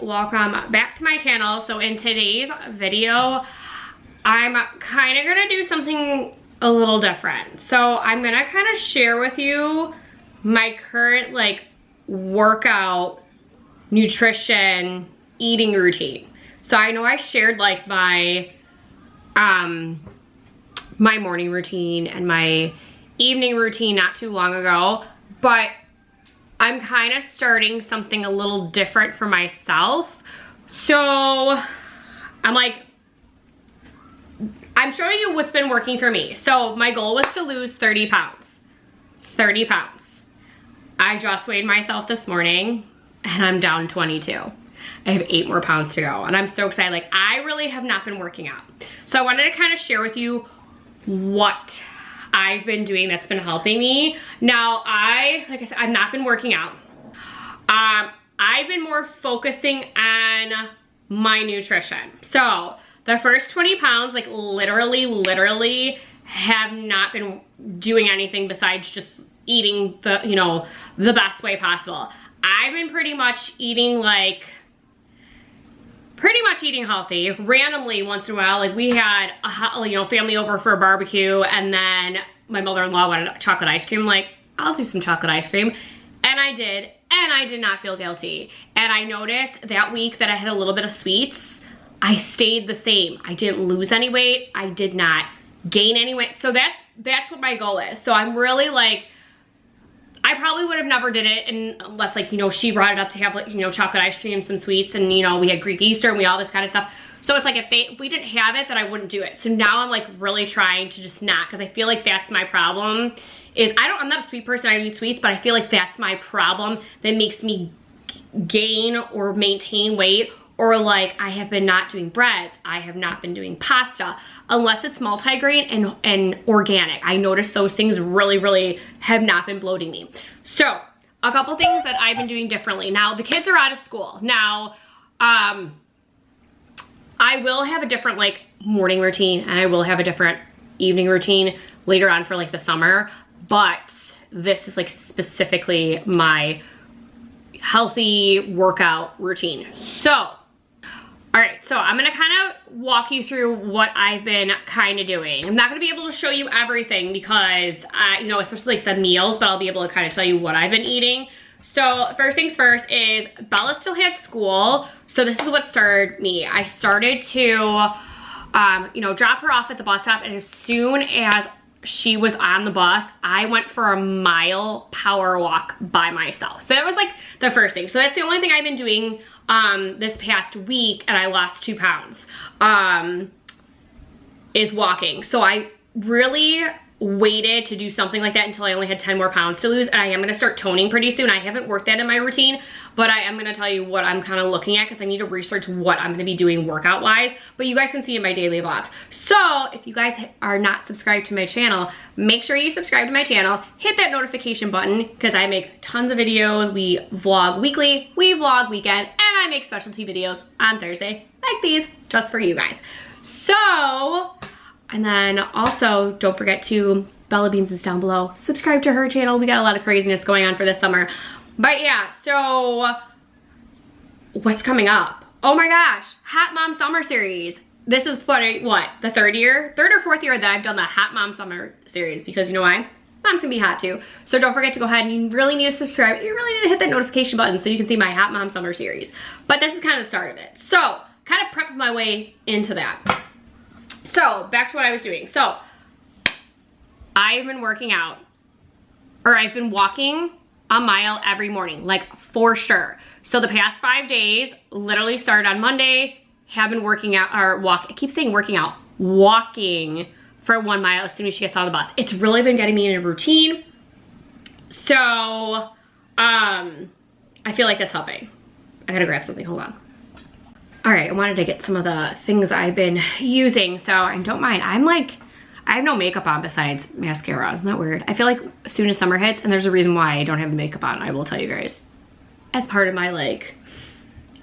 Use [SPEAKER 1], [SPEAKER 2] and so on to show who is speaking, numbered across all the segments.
[SPEAKER 1] welcome back to my channel. So in today's video, I'm kind of gonna do something a little different. So I'm gonna kind of share with you my current like workout, nutrition, eating routine. So I know I shared like my morning routine and my evening routine not too long ago, but I'm kind of starting something a little different for myself. So I'm showing you what's been working for me. So my goal was to lose 30 pounds. 30 pounds. I just weighed myself this morning and I'm down 22. I have 8 more pounds to go and I'm so excited. Like, I really have not been working out. So I wanted to kind of share with you what I've been doing that's been helping me. Now, like I said, I've not been working out. I've been more focusing on my nutrition. So the first 20 pounds, like literally have not been doing anything besides just eating the best way possible. I've been pretty much eating healthy. Randomly, once in a while, like we had a family over for a barbecue, and then my mother-in-law wanted chocolate ice cream. I'm like, I'll do some chocolate ice cream. And I did, and I did not feel guilty. And I noticed that week that I had a little bit of sweets, I stayed the same. I didn't lose any weight. I did not gain any weight. So that's what my goal is. So I'm really like, I probably would have never did it unless she brought it up to have chocolate ice cream, some sweets, and we had Greek Easter and we all this kind of stuff. So it's like if we didn't have it, then I wouldn't do it. So now I'm like really trying to just not, because I feel like that's my problem. I'm not a sweet person, I don't eat sweets, but I feel like that's my problem that makes me gain or maintain weight, or like I have been not doing breads, I have not been doing pasta, unless it's multigrain and organic. I noticed those things really have not been bloating me. So a couple things that I've been doing differently. Now the kids are out of school. Now I will have a different like morning routine and I will have a different evening routine later on for like the summer, but this is like specifically my healthy workout routine. So all right, so I'm gonna kind of walk you through what I've been kind of doing. I'm not gonna be able to show you everything because, especially like the meals, but I'll be able to kind of tell you what I've been eating. So first things first is Bella still had school. So this is what started me. I started to, drop her off at the bus stop, and as soon as she was on the bus, I went for a mile power walk by myself. So that was like the first thing. So that's the only thing I've been doing this past week, and I lost 2 pounds, is walking. So I really waited to do something like that until I only had 10 more pounds to lose, and I am gonna start toning pretty soon. I haven't worked that in my routine, but I am gonna tell you what I'm kind of looking at because I need to research what I'm gonna be doing workout wise, but you guys can see in my daily vlogs. So if you guys are not subscribed to my channel, make sure you subscribe to my channel, hit that notification button because I make tons of videos. We vlog weekly, we vlog weekend, and I make specialty videos on Thursday like these just for you guys. So, and then also don't forget to, Bella Beans is down below, subscribe to her channel. We got a lot of craziness going on for this summer. But yeah, so what's coming up? Oh my gosh, Hot Mom Summer Series. This is what, the third or fourth year that I've done the Hot Mom Summer Series, because you know why? Mom's gonna be hot too. So don't forget to go ahead, and you really need to subscribe. You really need to hit that notification button so you can see my Hot Mom Summer Series. But this is kind of the start of it. So kind of prepped my way into that. So back to what I was doing. So I've been working out, or I've been walking a mile every morning, like for sure. So the past 5 days, literally started on Monday, have been working out, I keep saying working out, walking for 1 mile as soon as she gets on the bus. It's really been getting me in a routine. So I feel like that's helping. I gotta grab something, hold on. All right, I wanted to get some of the things I've been using. So, and don't mind, I have no makeup on besides mascara. Isn't that weird? I feel like as soon as summer hits, and there's a reason why I don't have the makeup on, I will tell you guys. As part of my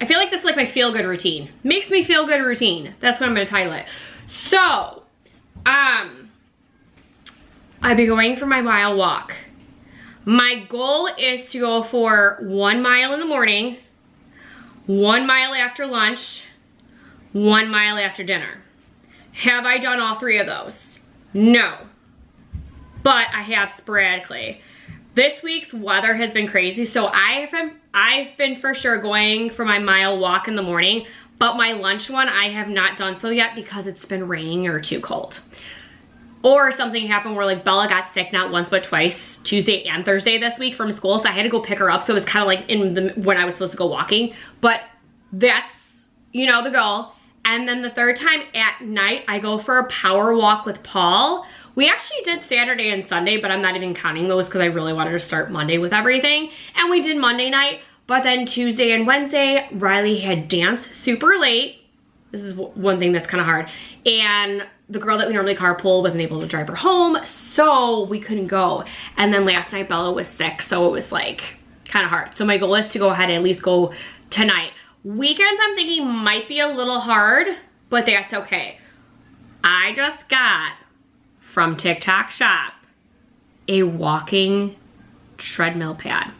[SPEAKER 1] I feel like this is like my feel good routine. Makes me feel good routine. That's what I'm gonna title it. So, I've been going for my mile walk. My goal is to go for 1 mile in the morning, 1 mile after lunch, 1 mile after dinner. Have I done all 3 of those? No, but I have sporadically. This week's weather has been crazy, so I've been for sure going for my mile walk in the morning, but my lunch one, I have not done so yet because it's been raining or too cold. Or something happened where like Bella got sick not once but twice, Tuesday and Thursday this week from school, so I had to go pick her up, so it was kind of like when I was supposed to go walking, but that's, you know, the goal. And then the third time at night, I go for a power walk with Paul. We actually did Saturday and Sunday, but I'm not even counting those because I really wanted to start Monday with everything. And we did Monday night, but then Tuesday and Wednesday, Riley had dance super late. This is one thing that's kind of hard. And the girl that we normally carpool wasn't able to drive her home, so we couldn't go. And then last night, Bella was sick, so it was like kind of hard. So my goal is to go ahead and at least go tonight. Weekends, I'm thinking might be a little hard, but that's okay. I just got from TikTok Shop a walking treadmill pad.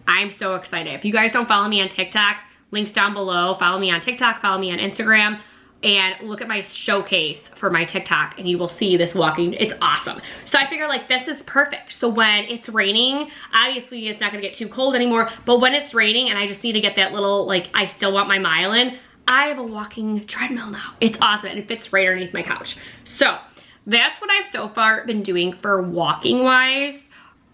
[SPEAKER 1] I'm so excited. If you guys don't follow me on TikTok, links down below. Follow me on TikTok, follow me on Instagram, and look at my showcase for my TikTok and you will see this walking. It's awesome. So I figured like this is perfect. So when it's raining, obviously it's not gonna get too cold anymore, but when it's raining and I just need to get that little, like, I still want my mile in, I have a walking treadmill now. It's awesome and it fits right underneath my couch. So that's what I've so far been doing for walking wise,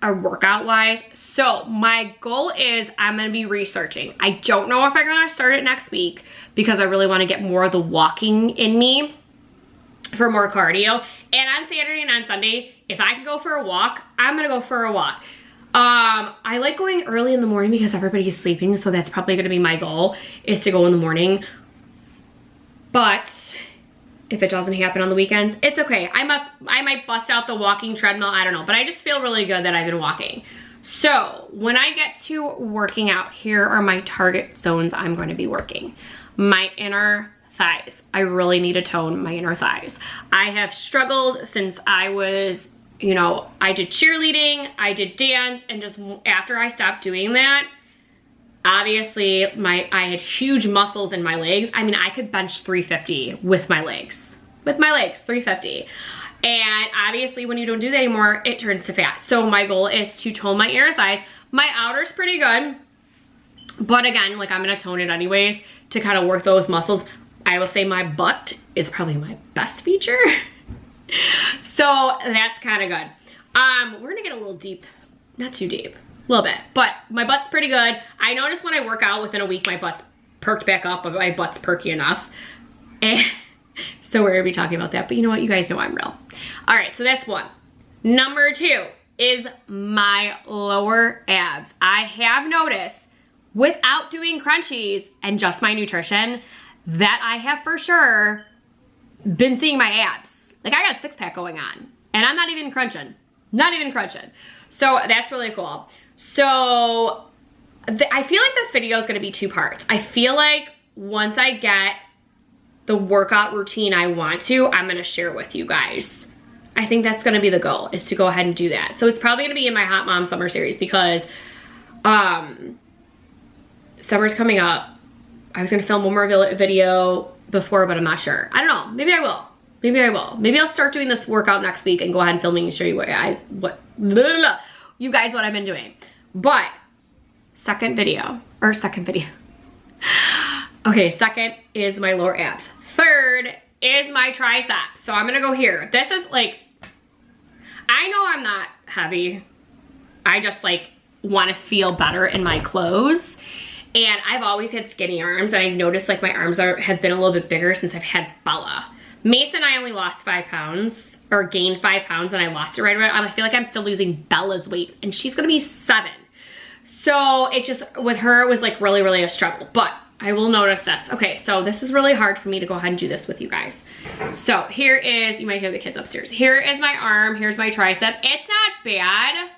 [SPEAKER 1] or workout wise. So my goal is I'm gonna be researching. I don't know if I'm gonna start it next week because I really wanna get more of the walking in me for more cardio. And on Saturday and on Sunday, if I can go for a walk, I'm gonna go for a walk. I like going early in the morning because everybody's sleeping, so that's probably gonna be my goal, is to go in the morning. But if it doesn't happen on the weekends, it's okay. I might bust out the walking treadmill, I don't know, but I just feel really good that I've been walking. So when I get to working out, here are my target zones I'm going to be working. My inner thighs. I really need to tone my inner thighs. I have struggled since I was, you know, I did cheerleading, I did dance, and just after I stopped doing that, obviously I had huge muscles in my legs. I mean, I could bench 350 with my legs. With my legs, 350. And obviously when you don't do that anymore, it turns to fat. So my goal is to tone my inner thighs. My outer's pretty good, but again, like I'm gonna tone it anyways to kind of work those muscles. I will say my butt is probably my best feature. So that's kind of good. We're gonna get a little deep, not too deep, a little bit, but my butt's pretty good. I noticed when I work out within a week, my butt's perked back up, but my butt's perky enough. And so we're gonna be talking about that, but you know what? You guys know I'm real. All right, so that's one. Number 2 is my lower abs. I have noticed without doing crunchies and just my nutrition that I have for sure been seeing my abs. Like I got a 6-pack going on and I'm not even crunching, not even crunching. So that's really cool. So I feel like this video is gonna be 2 parts. I feel like once I get the workout routine I want to, I'm gonna share with you guys. I think that's gonna be the goal, is to go ahead and do that. So it's probably gonna be in my Hot Mom Summer Series because summer's coming up. I was gonna film one more video before, but I'm not sure. I don't know, maybe I will. Maybe I will. Maybe I'll start doing this workout next week and go ahead and filming and show you you guys what I've been doing. But second video. Okay, second is my lower abs. Third is my triceps. So I'm gonna go here. This is like, I know I'm not heavy. I just like wanna feel better in my clothes. And I've always had skinny arms, and I noticed like my arms have been a little bit bigger since I've had Bella. Mason, I only lost 5 pounds, or gained 5 pounds, and I lost it right away. I feel like I'm still losing Bella's weight, and she's gonna be 7. So it just, with her, it was like really, really a struggle, but I will notice this. Okay, so this is really hard for me to go ahead and do this with you guys. So here is, you might hear the kids upstairs. Here is my arm, here's my tricep. It's not bad,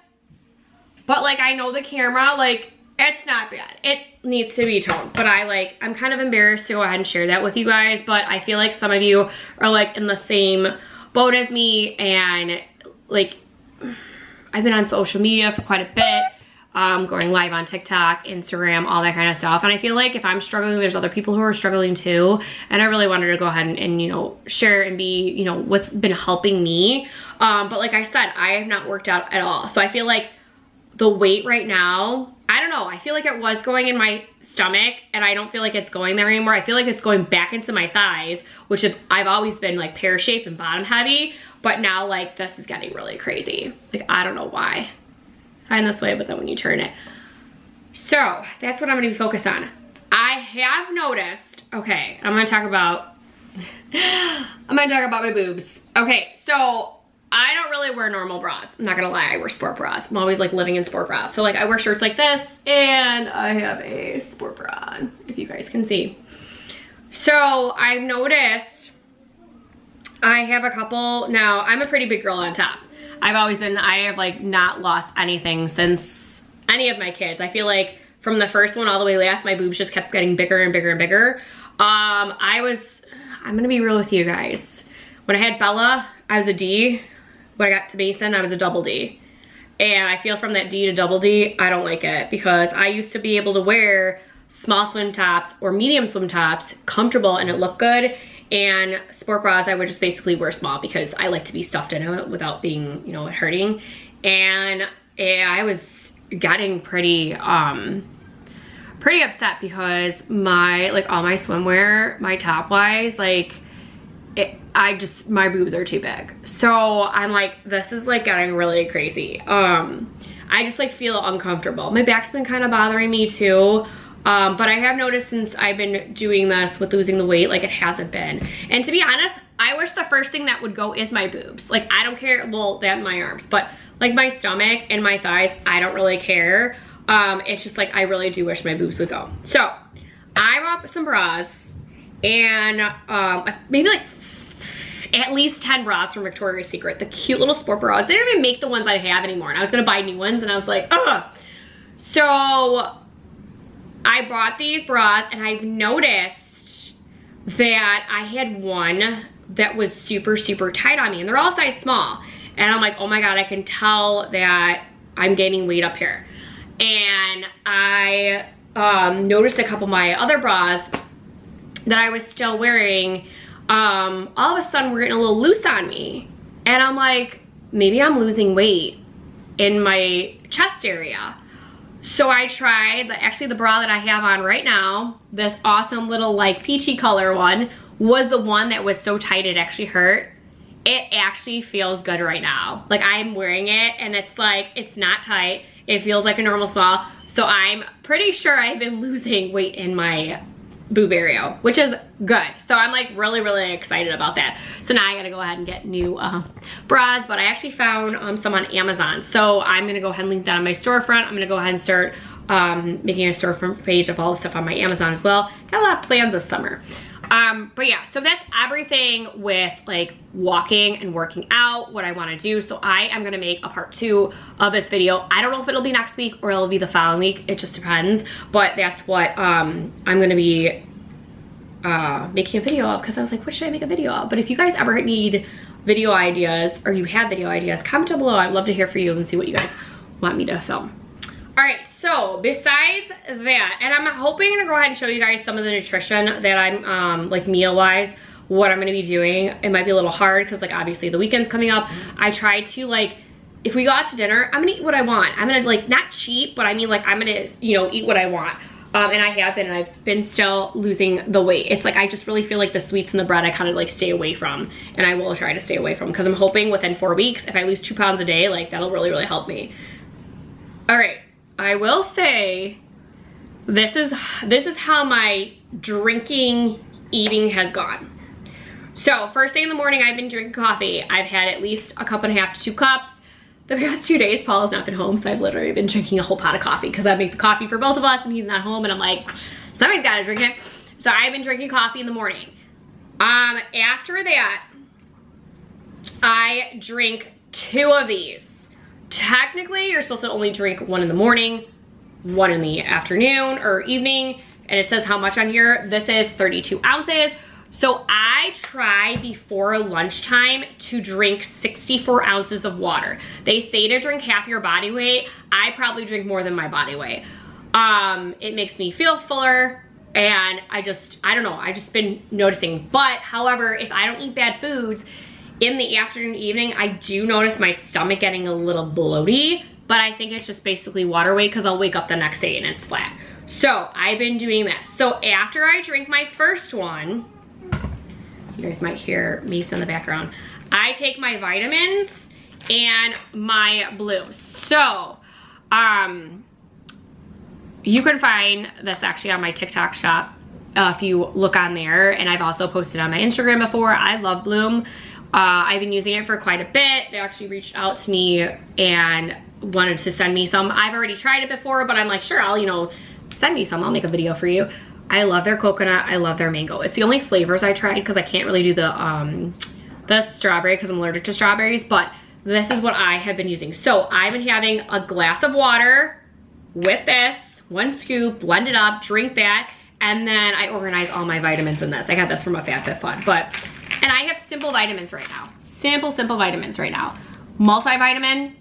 [SPEAKER 1] but like I know the camera, like it's not bad. It needs to be toned, but I'm kind of embarrassed to go ahead and share that with you guys, but I feel like some of you are like in the same boat as me, and like I've been on social media for quite a bit, going live on TikTok, Instagram, all that kind of stuff. And I feel like if I'm struggling, there's other people who are struggling too. And I really wanted to go ahead and you know, share and be, you know, what's been helping me. But like I said, I have not worked out at all. So I feel like the weight right now, I don't know, I feel like it was going in my stomach and I don't feel like it's going there anymore. I feel like it's going back into my thighs, which I've always been like pear-shaped and bottom heavy, but now like this is getting really crazy. Like, I don't know why. Find this way, but then when you turn it. So that's what I'm gonna be focused on. I have noticed, okay, I'm gonna talk about my boobs. Okay, so I don't really wear normal bras. I'm not gonna lie, I wear sport bras. I'm always like living in sport bras. So like I wear shirts like this and I have a sport bra on, if you guys can see. So I've noticed I have a couple, now I'm a pretty big girl on top. I have like not lost anything since any of my kids. I feel like from the first one all the way last, my boobs just kept getting bigger and bigger and bigger. I'm gonna be real with you guys. When I had Bella, I was a D. When I got to Mason, I was a double D. And I feel from that D to double D, I don't like it because I used to be able to wear small swim tops or medium swim tops, comfortable, and it looked good. And sport bras, I would just basically wear small because I like to be stuffed in it without being, you know, hurting. And I was getting pretty upset because my, like all my swimwear, my top wise, like my boobs are too big. So I'm like, this is like getting really crazy. I just like feel uncomfortable. My back's been kind of bothering me too. But I have noticed since I've been doing this with losing the weight, like it hasn't been. And to be honest, I wish the first thing that would go is my boobs. Like I don't care, well, that and my arms, but like my stomach and my thighs, I don't really care. It's just like, I really do wish my boobs would go. So I bought some bras and maybe like at least 10 bras from Victoria's Secret. The cute little sport bras. They don't even make the ones I have anymore. And I was gonna buy new ones and I was like, ugh. So I bought these bras and I've noticed that I had one that was super, super tight on me and they're all size small. And I'm like, oh my God, I can tell that I'm gaining weight up here. And I noticed a couple of my other bras that I was still wearing, all of a sudden were getting a little loose on me. And I'm like, maybe I'm losing weight in my chest area. So I tried, actually the bra that I have on right now, this awesome little like peachy color one, was the one that was so tight it actually hurt. It actually feels good right now. Like I'm wearing it and it's like, it's not tight. It feels like a normal small. So I'm pretty sure I've been losing weight in my boob area, which is good. So I'm like really, really excited about that. So now I gotta go ahead and get new bras, but I actually found some on Amazon. So I'm gonna go ahead and link that on my storefront. I'm gonna go ahead and start making a storefront page of all the stuff on my Amazon as well. Got a lot of plans this summer. But yeah, so that's everything with like walking and working out, what I want to do. So I am going to make a part 2 of this video. I don't know if it'll be next week or it'll be the following week. It just depends. But that's what I'm going to be making a video of, because I was like, what should I make a video of? But if you guys ever need video ideas or you have video ideas, comment down below. I'd love to hear from you and see what you guys want me to film. All right, so besides that, and I'm hoping to go ahead and show you guys some of the nutrition that I'm, like meal-wise, what I'm gonna be doing. It might be a little hard because like obviously the weekend's coming up. I try to like, if we go out to dinner, I'm gonna eat what I want. I'm gonna like, not cheat, but I mean like I'm gonna, you know, eat what I want. And I have been, and I've been still losing the weight. It's like, I just really feel like the sweets and the bread I kind of like stay away from, and I will try to stay away from, because I'm hoping within 4 weeks, if I lose 2 pounds a day, like that'll really, really help me. All right. I will say, this is how my drinking, eating has gone. So first thing in the morning, I've been drinking coffee. I've had at least a cup and a half to 2 cups. The past 2 days, Paul has not been home, so I've literally been drinking a whole pot of coffee because I make the coffee for both of us and he's not home, and I'm like, somebody's gotta drink it. So I've been drinking coffee in the morning. After that, I drink 2 of these. Technically, you're supposed to only drink 1 in the morning, 1 in the afternoon or evening, and it says how much on here. This is 32 ounces. So I try before lunchtime to drink 64 ounces of water. They say to drink half your body weight. I probably drink more than my body weight. It makes me feel fuller, and I don't know, I just been noticing. But however, if I don't eat bad foods in the afternoon, evening, I do notice my stomach getting a little bloaty, but I think it's just basically water weight because I'll wake up the next day and it's flat. So I've been doing this. So after I drink my first one, you guys might hear Mace in the background, I take my vitamins and my Bloom. So, you can find this actually on my TikTok shop if you look on there, and I've also posted on my Instagram before. I love Bloom. I've been using it for quite a bit. They actually reached out to me and wanted to send me some. I've already tried it before, but I'm like, sure, I'll, you know, send me some. I'll make a video for you. I love their coconut. I love their mango. It's the only flavors I tried because I can't really do the strawberry because I'm allergic to strawberries, but this is what I have been using. So I've been having a glass of water with this, 1 scoop, blend it up, drink that, and then I organize all my vitamins in this. I got this from a FabFitFun, and I have simple vitamins right now. Simple vitamins right now. Multivitamin,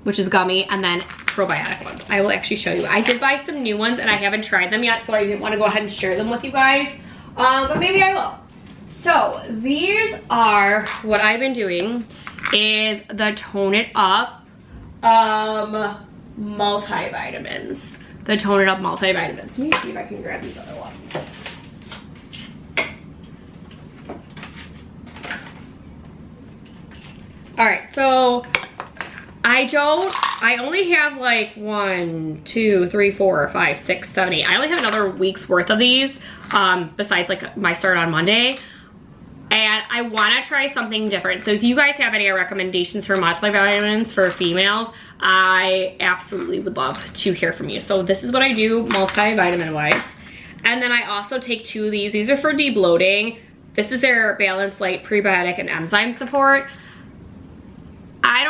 [SPEAKER 1] which is gummy, and then probiotic ones. I will actually show you. I did buy some new ones and I haven't tried them yet, so I didn't want to go ahead and share them with you guys, but maybe I will. So these are what I've been doing is the Tone It Up multivitamins. The Tone It Up multivitamins. Let me see if I can grab these other ones. All right, so I only have like 1, 2, 3, 4, 5, 6, 7, 8. I only have another week's worth of these, besides like my start on Monday. And I want to try something different. So if you guys have any recommendations for multivitamins for females, I absolutely would love to hear from you. So this is what I do multivitamin wise. And then I also take 2 of these. These are for debloating. This is their Balanced Light Prebiotic and Enzyme Support. I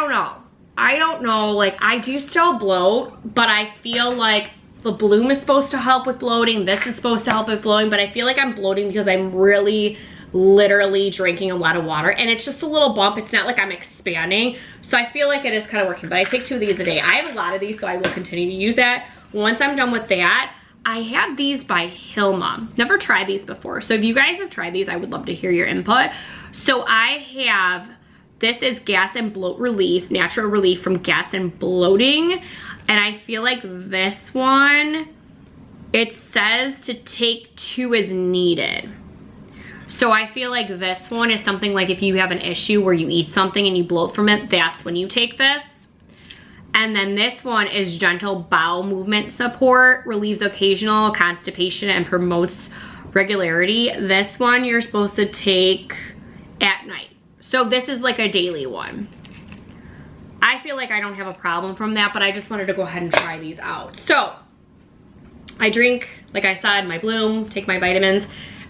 [SPEAKER 1] don't know, like I do still bloat, but I feel like the Bloom is supposed to help with bloating. This is supposed to help with bloating, but I feel like I'm bloating because I'm really literally drinking a lot of water, and it's just a little bump. It's not like I'm expanding. So I feel like it is kind of working, but I take 2 of these a day. I have a lot of these, so I will continue to use that. Once I'm done with that, I have these by Hilma. Never tried these before. So if you guys have tried these, I would love to hear your input. So I have, this is Gas and Bloat Relief, Natural Relief from Gas and Bloating. And I feel like this one, it says to take 2 as needed. So I feel like this one is something like if you have an issue where you eat something and you bloat from it, that's when you take this. And then this one is Gentle Bowel Movement Support, relieves occasional constipation and promotes regularity. This one you're supposed to take at night. So this is like a daily one. I feel like I don't have a problem from that, but I just wanted to go ahead and try these out. So I drink, like I said, my Bloom, take my vitamins,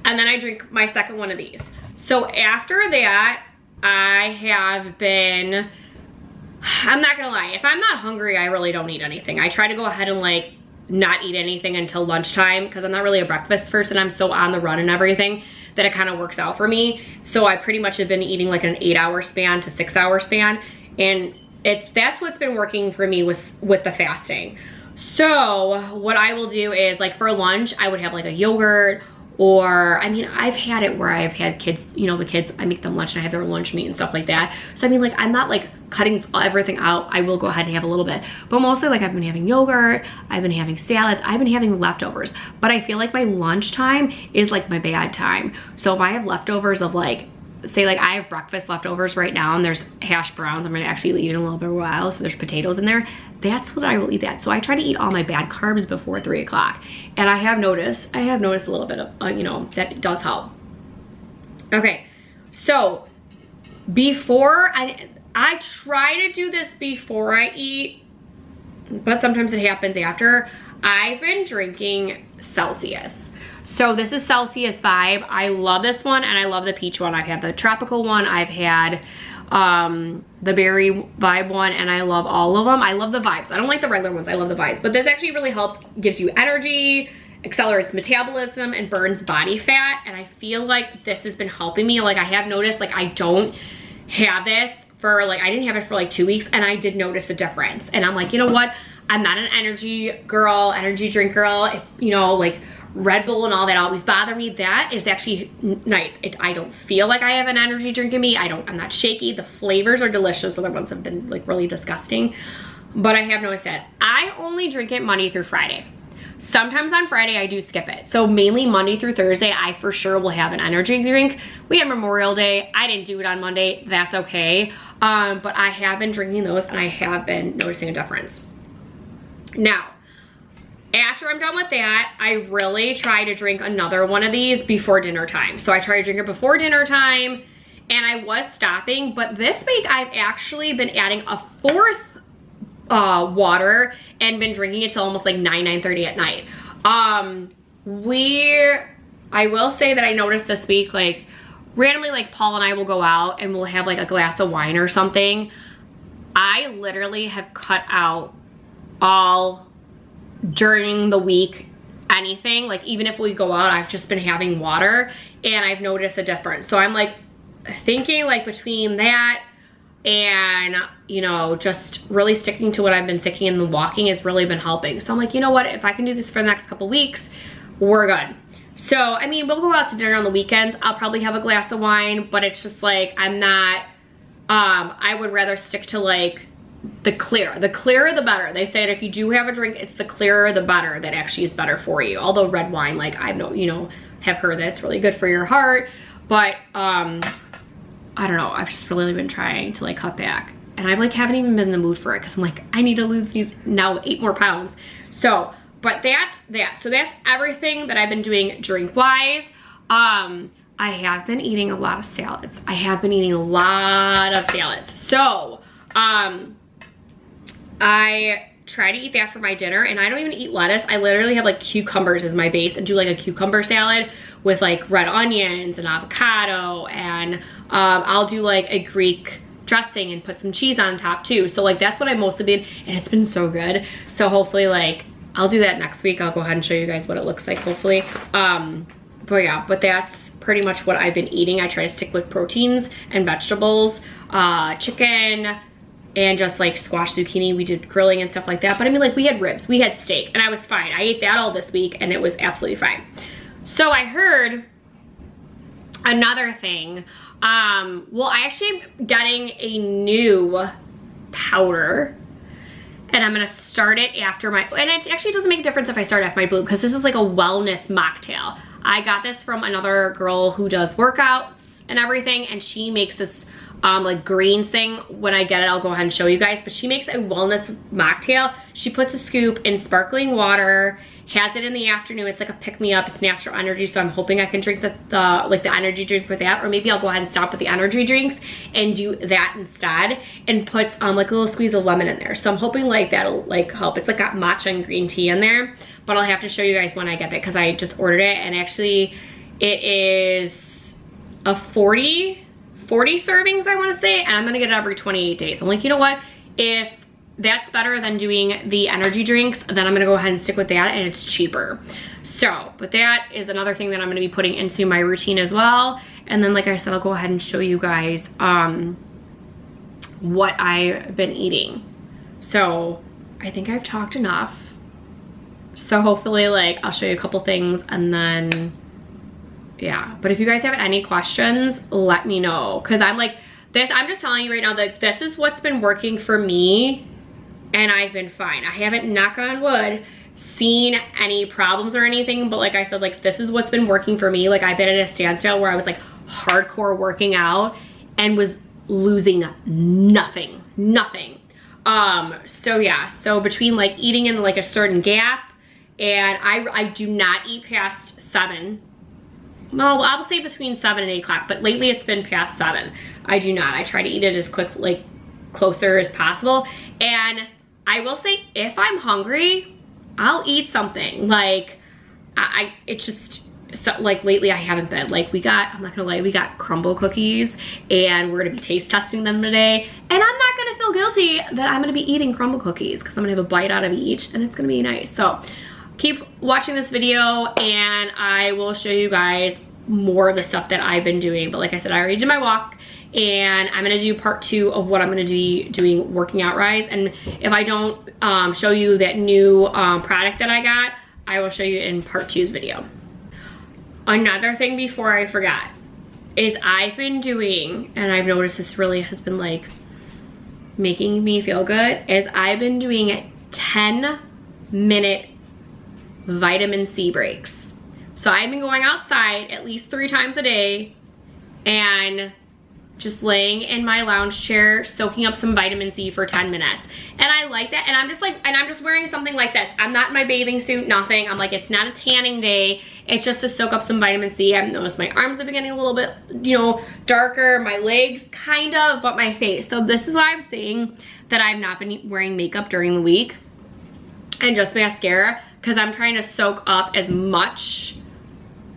[SPEAKER 1] and then I drink my second one of these. So after that, I have been, I'm not gonna lie, if I'm not hungry, I really don't eat anything. I try to go ahead and like not eat anything until lunchtime because I'm not really a breakfast person. I'm so on the run and everything that it kind of works out for me. So I pretty much have been eating like an 8-hour span to 6-hour span. And that's what's been working for me with the fasting. So what I will do is like for lunch, I would have like a yogurt, or I mean, I've had it where I've had kids, you know, the kids, I make them lunch and I have their lunch meat and stuff like that. So I mean, like, I'm not like cutting everything out. I will go ahead and have a little bit, but mostly like I've been having yogurt, I've been having salads, I've been having leftovers. But I feel like my lunchtime is like my bad time. So if I have leftovers of like, say like I have breakfast leftovers right now and there's hash browns, I'm gonna actually eat in a little bit of a while, so there's potatoes in there, that's what I will eat that. So I try to eat all my bad carbs before 3 o'clock. And I have noticed a little bit of, you know, that it does help. Okay, so before, I try to do this before I eat, but sometimes it happens after. I've been drinking Celsius. So this is Celsius Vibe. I love this one and I love the peach one. I've had the tropical one, I've had the berry vibe one, and I love all of them. I love the vibes. I don't like the regular ones, I love the vibes. But this actually really helps, gives you energy, accelerates metabolism and burns body fat. And I feel like this has been helping me. Like I have noticed, like I don't have this for like, I didn't have it for like 2 weeks, and I did notice a difference. And I'm like, you know what? I'm not an energy girl, energy drink girl. You know, like Red Bull and all that always bother me. That is actually nice. I don't feel like I have an energy drink in me. I'm not shaky. The flavors are delicious. Other ones have been like really disgusting. But I have noticed that. I only drink it Monday through Friday. Sometimes on Friday I do skip it. So mainly Monday through Thursday, I for sure will have an energy drink. We had Memorial Day. I didn't do it on Monday. That's okay. But I have been drinking those, and I have been noticing a difference. Now, after I'm done with that, I really try to drink another one of these before dinner time. So I try to drink it before dinner time, and I was stopping, but this week I've actually been adding a fourth water and been drinking it till almost like 9:30 at night. I will say that I noticed this week, like randomly, like Paul and I will go out and we'll have like a glass of wine or something. I literally have cut out all during the week, anything, like even if we go out, I've just been having water, and I've noticed a difference. So I'm like thinking like between that and, you know, just really sticking to what I've been sticking in, the walking has really been helping. So I'm like, you know what, if I can do this for the next couple weeks, we're good. So, I mean, we'll go out to dinner on the weekends. I'll probably have a glass of wine, but it's just like, I'm not, I would rather stick to like the clearer the better. They say that if you do have a drink, it's the clearer the better that actually is better for you. Although red wine, like I know, you know, have heard that it's really good for your heart, but I don't know, I've just really been trying to like cut back, and I like haven't even been in the mood for it because I'm like, I need to lose these now 8 more pounds. So, but that's that. So that's everything that I've been doing drink wise. I have been eating a lot of salads. I have been eating a lot of salads. So, I try to eat that for my dinner, and I don't even eat lettuce. I literally have like cucumbers as my base and do like a cucumber salad with like red onions and avocado, and I'll do like a Greek dressing and put some cheese on top too. So like that's what I mostly been, and it's been so good. So hopefully like I'll do that next week. I'll go ahead and show you guys what it looks like hopefully. But yeah, but that's pretty much what I've been eating. I try to stick with proteins and vegetables, chicken, and just like squash, zucchini. We did grilling and stuff like that. But I mean, like we had ribs, we had steak, and I was fine. I ate that all this week and it was absolutely fine. So I heard another thing. Well, I actually am getting a new powder, and I'm gonna start it after my, and it actually doesn't make a difference if I start after my blue, because this is like a wellness mocktail. I got this from another girl who does workouts and everything, and she makes this like green thing. When I get it, I'll go ahead and show you guys, but she makes a wellness mocktail. She puts a scoop in sparkling water, has it in the afternoon. It's like a pick-me-up. It's natural energy, so I'm hoping I can drink the energy drink with that, or maybe I'll go ahead and stop with the energy drinks and do that instead, and put like a little squeeze of lemon in there. So I'm hoping like that'll like help. It's like got matcha and green tea in there, but I'll have to show you guys when I get that, because I just ordered it, and actually it is a 40 servings, I want to say, and I'm gonna get it every 28 days. I'm like, you know what, if that's better than doing the energy drinks, then I'm gonna go ahead and stick with that, and it's cheaper. So, but that is another thing that I'm gonna be putting into my routine as well. And then, like I said, I'll go ahead and show you guys what I've been eating. So I think I've talked enough. So hopefully like I'll show you a couple things, and then yeah. But if you guys have any questions, let me know, because I'm like this, I'm just telling you right now that this is what's been working for me, and I've been fine. I haven't, knock on wood, seen any problems or anything, but like I said, like this is what's been working for me. Like I've been at a standstill where I was like hardcore working out and was losing nothing. So yeah, so between like eating in like a certain gap, and I do not eat past 7. Well, I will say between 7 and 8 o'clock, but lately it's been past 7. I do not. I try to eat it as quick, like closer as possible. And I will say, if I'm hungry, I'll eat something. Like, it's just, so, like lately I haven't been. Like we got, I'm not gonna lie, we got crumble cookies, and we're gonna be taste testing them today. And I'm not gonna feel guilty that I'm gonna be eating crumble cookies, because I'm gonna have a bite out of each, and it's gonna be nice. So, keep watching this video and I will show you guys more of the stuff that I've been doing. But like I said, I already did my walk and I'm gonna do part 2 of what I'm gonna be doing working out wise. And if I don't show you that new product that I got, I will show you in part 2's video. Another thing before I forgot is I've been doing, and I've noticed this really has been like making me feel good, is I've been doing 10-minute vitamin C breaks. So I've been going outside at least 3 times a day and just laying in my lounge chair, soaking up some vitamin C for 10 minutes. And I like that. And I'm just wearing something like this. I'm not in my bathing suit, nothing. I'm like, it's not a tanning day. It's just to soak up some vitamin C. I've noticed my arms have been getting a little bit, you know, darker, my legs kind of, but my face. So this is why I'm saying that I've not been wearing makeup during the week and just mascara, because I'm trying to soak up as much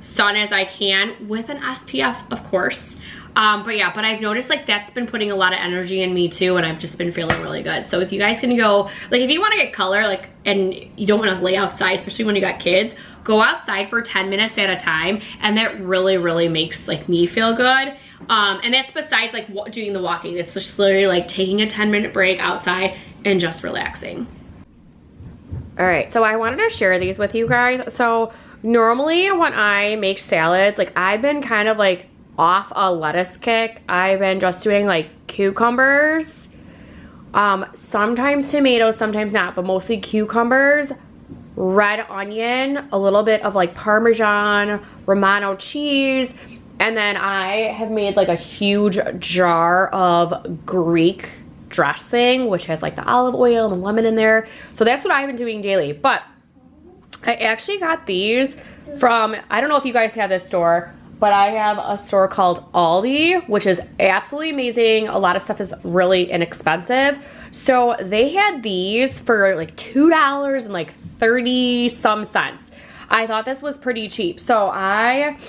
[SPEAKER 1] sun as I can with an SPF, of course. But yeah, but I've noticed like that's been putting a lot of energy in me too, and I've just been feeling really good. So if you guys can go, like if you want to get color, like, and you don't want to lay outside, especially when you got kids, go outside for 10 minutes at a time, and that really, really makes like me feel good. And that's besides like doing the walking. It's just literally like taking a 10-minute break outside and just relaxing. All right, so I wanted to share these with you guys. So normally when I make salads, like I've been kind of like off a lettuce kick. I've been just doing like cucumbers, sometimes tomatoes, sometimes not, but mostly cucumbers, red onion, a little bit of like Parmesan, Romano cheese, and then I have made like a huge jar of Greek dressing, which has like the olive oil and the lemon in there. So that's what I've been doing daily. But I actually got these from, I don't know if you guys have this store, but I have a store called Aldi, which is absolutely amazing. A lot of stuff is really inexpensive. So they had these for like $2 and like 30 some cents. I thought this was pretty cheap. So I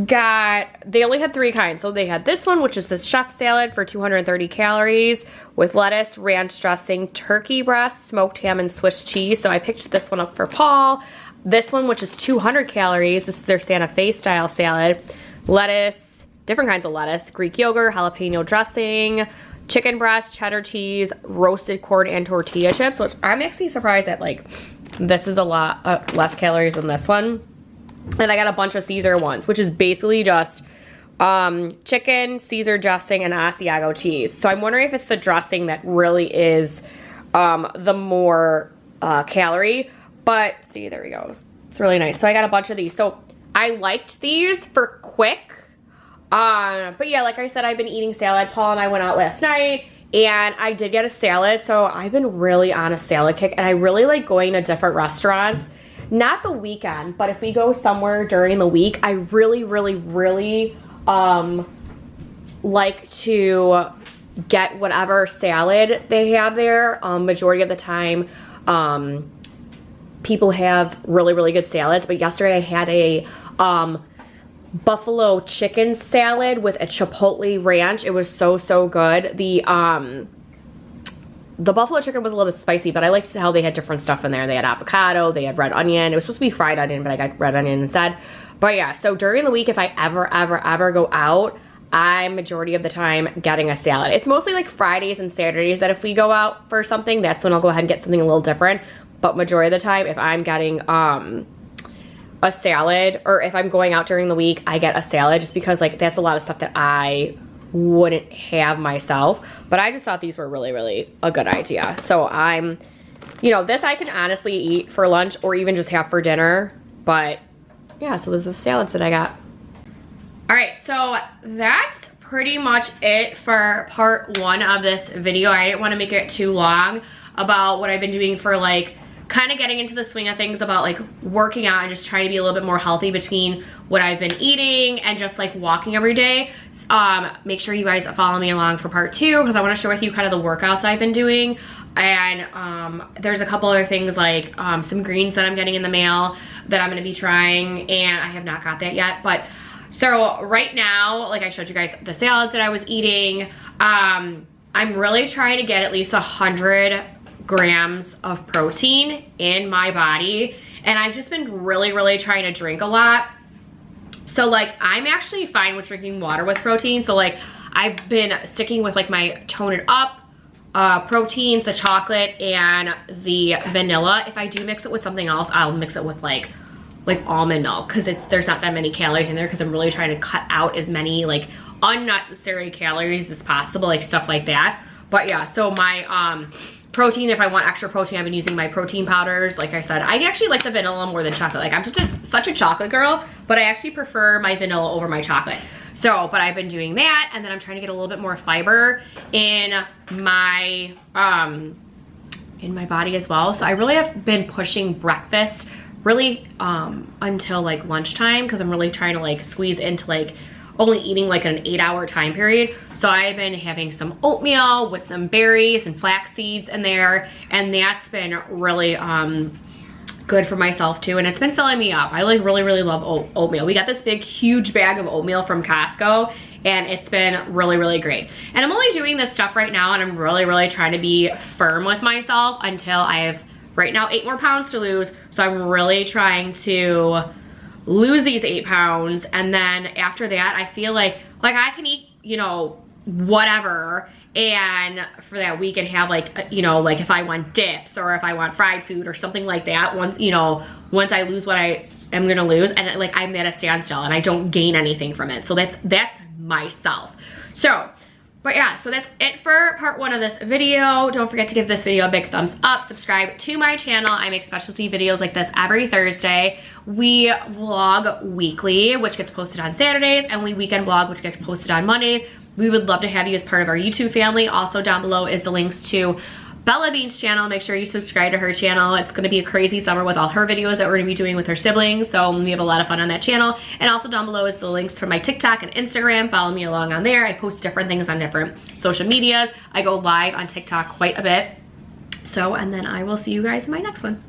[SPEAKER 1] got, they only had 3 kinds. So they had this one, which is this chef salad for 230 calories with lettuce, ranch dressing, turkey breast, smoked ham, and Swiss cheese. So I picked this one up for Paul. This one, which is 200 calories, this is their Santa Fe style salad. Lettuce, different kinds of lettuce, Greek yogurt, jalapeno dressing, chicken breast, cheddar cheese, roasted corn, and tortilla chips, which I'm actually surprised that like this is a lot less calories than this one. And I got a bunch of Caesar ones, which is basically just chicken, Caesar dressing, and Asiago cheese. So I'm wondering if it's the dressing that really is the more calorie. But see, there we go. It's really nice. So I got a bunch of these. So I liked these for quick. But yeah, like I said, I've been eating salad. Paul and I went out last night and I did get a salad. So I've been really on a salad kick, and I really like going to different restaurants. Not the weekend, but if we go somewhere during the week, I really, really, really like to get whatever salad they have there. Majority of the time, people have really, really good salads. But yesterday I had a buffalo chicken salad with a chipotle ranch. It was so, so good. The buffalo chicken was a little bit spicy, but I liked how they had different stuff in there. They had avocado, they had red onion. It was supposed to be fried onion, but I got red onion instead. But yeah, so during the week, if I ever go out, I'm majority of the time getting a salad. It's mostly like Fridays and Saturdays that if we go out for something, that's when I'll go ahead and get something a little different. But majority of the time, if I'm getting a salad, or if I'm going out during the week, I get a salad, just because like that's a lot of stuff that I wouldn't have myself. But I just thought these were really, really a good idea. So I'm, you know, this I can honestly eat for lunch or even just have for dinner. But yeah, so those are the salads that I got. All right, so that's pretty much it for part 1 of this video. I didn't want to make it too long about what I've been doing for like kind of getting into the swing of things about like working out and just trying to be a little bit more healthy between what I've been eating and just like walking every day. Make sure you guys follow me along for part 2, because I want to share with you kind of the workouts I've been doing. And there's a couple other things like some greens that I'm getting in the mail that I'm going to be trying, and I have not got that yet. But so right now, like I showed you guys the salads that I was eating, I'm really trying to get at least 100 grams of protein in my body. and I've just been really trying to drink a lot. So like I'm actually fine with drinking water with protein. So like I've been sticking with like my Tone It Up proteins, the chocolate and the vanilla. If I do mix it with something else, I'll mix it with like almond milk, because there's not that many calories in there, because I'm really trying to cut out as many like unnecessary calories as possible, like stuff like that. But yeah, so my protein, if I want extra protein, I've been using my protein powders. Like I said, I actually like the vanilla more than chocolate. Like I'm such a chocolate girl, but I actually prefer my vanilla over my chocolate. So, but I've been doing that, and then I'm trying to get a little bit more fiber in my body as well. So I really have been pushing breakfast really until like lunchtime, because I'm really trying to like squeeze into like only eating like an 8-hour time period. So I've been having some oatmeal with some berries and flax seeds in there, and that's been really good for myself too, and it's been filling me up. I like really love oatmeal. We got this big huge bag of oatmeal from Costco, and it's been really great. And I'm only doing this stuff right now, and I'm really trying to be firm with myself until I have right now 8 more pounds to lose. So I'm really trying to lose these 8 pounds, and then after that I feel like I can eat, you know, whatever, and for that week and have like, you know, like if I want dips or if I want fried food or something like that, once I lose what I am gonna lose, and like I'm at a standstill and I don't gain anything from it. So that's myself. So but yeah, so that's it for part 1 of this video. Don't forget to give this video a big thumbs up. Subscribe to my channel. I make specialty videos like this every Thursday. We vlog weekly, which gets posted on Saturdays, and we weekend vlog, which gets posted on Mondays. We would love to have you as part of our YouTube family. Also down below is the links to Bella Bean's channel. Make sure you subscribe to her channel. It's gonna be a crazy summer with all her videos that we're gonna be doing with her siblings. So we have a lot of fun on that channel. And also down below is the links to my TikTok and Instagram. Follow me along on there. I post different things on different social medias. I go live on TikTok quite a bit. So, and then I will see you guys in my next one.